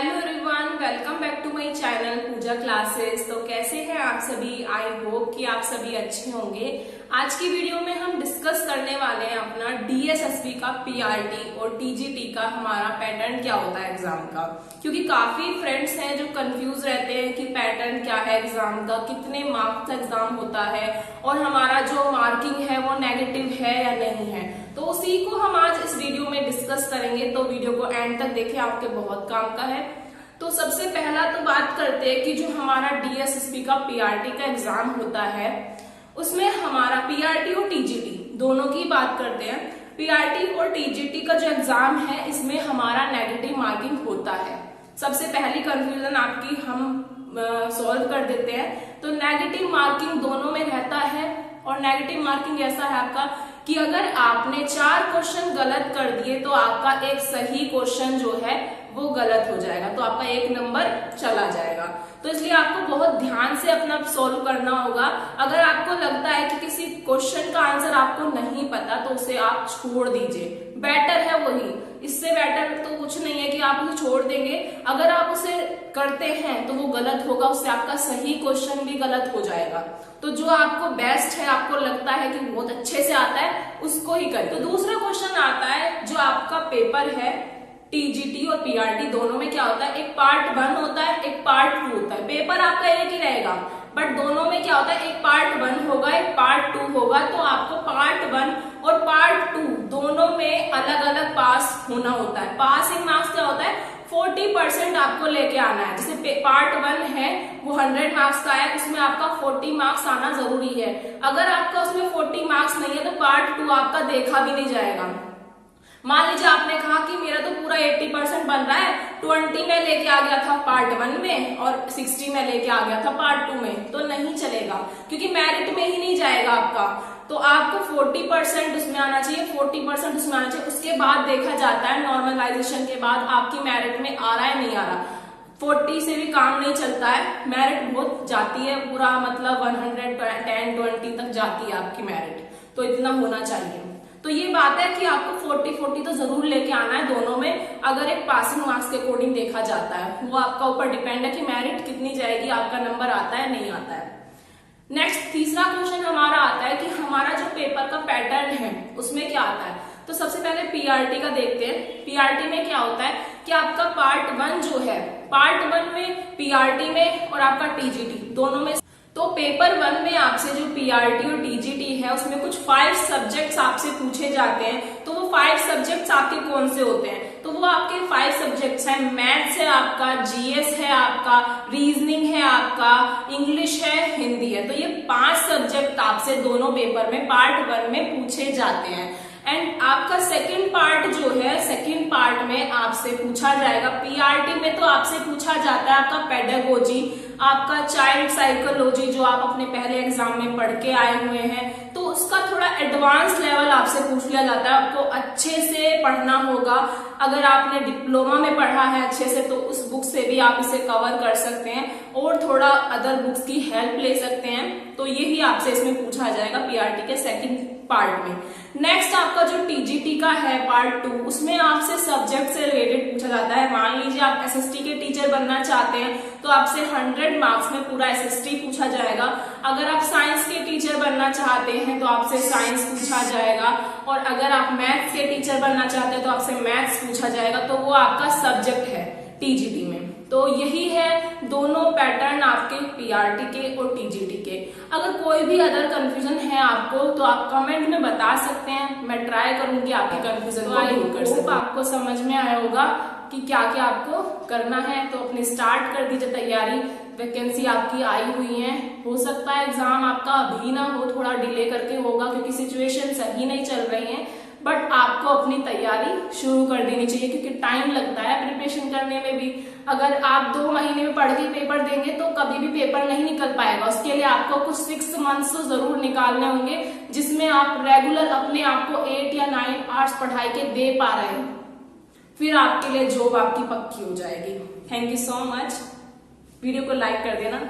Hello everyone, welcome back to my channel Pooja Classes. तो कैसे हैं आप सभी? आई होप कि आप सभी अच्छे होंगे। आज की वीडियो में हम डिस्कस करने वाले हैं अपना डीएसएसबी का पीआरटी और टीजीटी का हमारा पैटर्न क्या होता है एग्जाम का, क्योंकि काफी फ्रेंड्स हैं जो कंफ्यूज रहते हैं कि पैटर्न क्या है एग्जाम का, कितने मार्क्स का एग्जाम होता है और हमारा जो मार्किंग है वो नेगेटिव है या नहीं है। तो उसी को हम आज इस वीडियो में डिस्कस करेंगे, तो वीडियो को एंड तक देखें, आपके बहुत काम का है। तो सबसे पहला तो बात करते हैं कि जो हमारा डीएसएसबी का पीआरटी का एग्जाम होता है उसमें हमारा पीआरटी और टीजीटी दोनों की बात करते हैं। पीआरटी और टीजीटी का जो एग्जाम है इसमें हमारा नेगेटिव मार्किंग होता है। सबसे पहली कंफ्यूजन आपकी हम सॉल्व कर देते हैं। तो नेगेटिव मार्किंग दोनों में रहता है और नेगेटिव मार्किंग ऐसा है आपका कि अगर आपने 4 क्वेश्चन गलत कर दिए तो आपका एक सही क्वेश्चन जो है वो गलत हो जाएगा, तो आपका 1 नंबर चला जाएगा। तो इसलिए आपको बहुत ध्यान से अपना सॉल्व करना होगा। अगर आपको लगता है कि किसी क्वेश्चन का आंसर आपको नहीं पता तो उसे आप छोड़ दीजिए, बेटर है वही। इससे बेटर तो कुछ नहीं है कि आप उसे छोड़ देंगे। अगर आप उसे करते हैं तो वो गलत होगा, उससे आपका सही क्वेश्चन भी गलत हो जाएगा। तो जो आपको बेस्ट है, आपको लगता है कि बहुत अच्छे से आता है, उसको ही करें। तो दूसरा क्वेश्चन आता है जो आपका पेपर है टीजीटी और पीआरटी दोनों में क्या होता है, एक पार्ट 1 होता है, एक पार्ट 2 होता है। पेपर आपका एक ही रहेगा बट दोनों में क्या होता है, एक पार्ट 1 होगा, एक पार्ट 2 होगा। तो आपको पार्ट 1 और पार्ट 2 दोनों में अलग अलग पास होना होता है। पासिंग मार्क्स क्या होता है, 40% आपको लेके आना है। जैसे पार्ट 1 है वो 100 मार्क्स का है, उसमें आपका 40 मार्क्स आना जरूरी है। अगर आपका उसमें 40 मार्क्स नहीं है तो पार्ट 2 आपका देखा भी नहीं जाएगा। मान लीजिए आपने कहा कि मेरा तो पूरा 80% बन रहा है, 20 में लेके आ गया था पार्ट 1 में और 60 में लेके आ गया था पार्ट 2 में, तो नहीं चलेगा क्योंकि मेरिट में ही नहीं जाएगा आपका। तो आपको 40% उसमें आना चाहिए, 40% उसमें आना चाहिए। उसके बाद देखा जाता है नॉर्मलाइजेशन के बाद आपकी मेरिट में आ रहा है नहीं आ रहा। 40 से भी काम नहीं चलता है, मेरिट बहुत जाती है, पूरा मतलब 110-20 तक जाती है आपकी मेरिट, तो इतना होना चाहिए। तो ये बात है कि आपको 40 तो जरूर लेके आना है दोनों में, अगर एक पासिंग मार्क्स के अकॉर्डिंग देखा जाता है। वो आपका ऊपर डिपेंड है कि मेरिट कितनी जाएगी, आपका नंबर आता है नहीं आता है। नेक्स्ट तीसरा क्वेश्चन हमारा आता है कि हमारा जो पेपर का पैटर्न है उसमें क्या आता है। तो सबसे पहले पीआरटी का देखते हैं। पीआरटी में क्या होता है कि आपका पार्ट 1 जो है, पार्ट 1 में पीआरटी में और आपका टीजीटी दोनों में, तो पेपर 1 में आपसे जो पीआरटी और टीजीटी है उसमें कुछ 5 सब्जेक्ट्स आपसे पूछे जाते हैं। तो वो 5 सब्जेक्ट्स आपके कौन से होते हैं, तो वो आपके 5 सब्जेक्ट्स हैं। मैथ्स है आपका, जीएस है आपका, रीजनिंग है आपका, इंग्लिश है, हिंदी है। तो ये 5 सब्जेक्ट आपसे दोनों पेपर में पार्ट 1 में पूछे जाते हैं। एंड आपका सेकंड पार्ट जो है, सेकंड पार्ट में आपसे पूछा जाएगा, पीआरटी में तो आपसे पूछा जाता है आपका पेडागोजी, आपका चाइल्ड साइकोलॉजी जो आप अपने पहले एग्जाम में पढ़ के आए हुए हैं, तो उसका थोड़ा एडवांस लेवल आपसे पूछ लिया जाता है। आपको अच्छे से पढ़ना होगा। अगर आपने डिप्लोमा में पढ़ा है अच्छे से तो उस बुक से भी आप इसे कवर कर सकते हैं और थोड़ा अदर बुक्स की हेल्प ले सकते हैं। तो यही आपसे इसमें पूछा जाएगा पीआरटी के सेकंड पार्ट में। नेक्स्ट आपका जो टीजीटी का है पार्ट 2, उसमें आपसे सब्जेक्ट से रिलेटेड पूछा जाता है। मान लीजिए आप एसएसटी के टीचर बनना चाहते हैं तो आपसे 100 मार्क्स में पूरा एसएसटी पूछा जाएगा। अगर आप साइंस के टीचर बनना चाहते हैं तो आपसे साइंस पूछा जाएगा, और अगर आप मैथ्स के टीचर बनना चाहते हैं तो आपसे मैथ्स पूछा जाएगा। तो वो आपका सब्जेक्ट है टीजीटी में। तो यही है दोनों पैटर्न आपके पीआरटी के और टीजीटी के। अगर कोई भी अदर कंफ्यूजन है आपको तो आप कमेंट में बता सकते हैं, मैं ट्राई करूंगी आपकी कंफ्यूजन को दूर कर सकूं। आपको समझ में आया होगा कि क्या क्या आपको करना है। तो अपनी स्टार्ट कर दीजिए तैयारी। वैकेंसी आपकी आई हुई है, हो सकता है एग्जाम आपका अभी ना हो, थोड़ा डिले करके होगा क्योंकि सिचुएशन सही नहीं चल रही है, बट आपको अपनी तैयारी शुरू कर देनी चाहिए क्योंकि टाइम लगता है प्रिपरेशन करने में भी। अगर आप 2 महीने में पढ़ के पेपर देंगे तो कभी भी पेपर नहीं निकल पाएगा। उसके लिए आपको कुछ 6 मंथ्स तो जरूर निकालने होंगे जिसमें आप रेगुलर अपने आप को 8 या 9 आवर्स पढ़ाई के दे पा रहे हैं, फिर आपके लिए जॉब आपकी पक्की हो जाएगी। Thank you so much. Video को लाइक कर देना।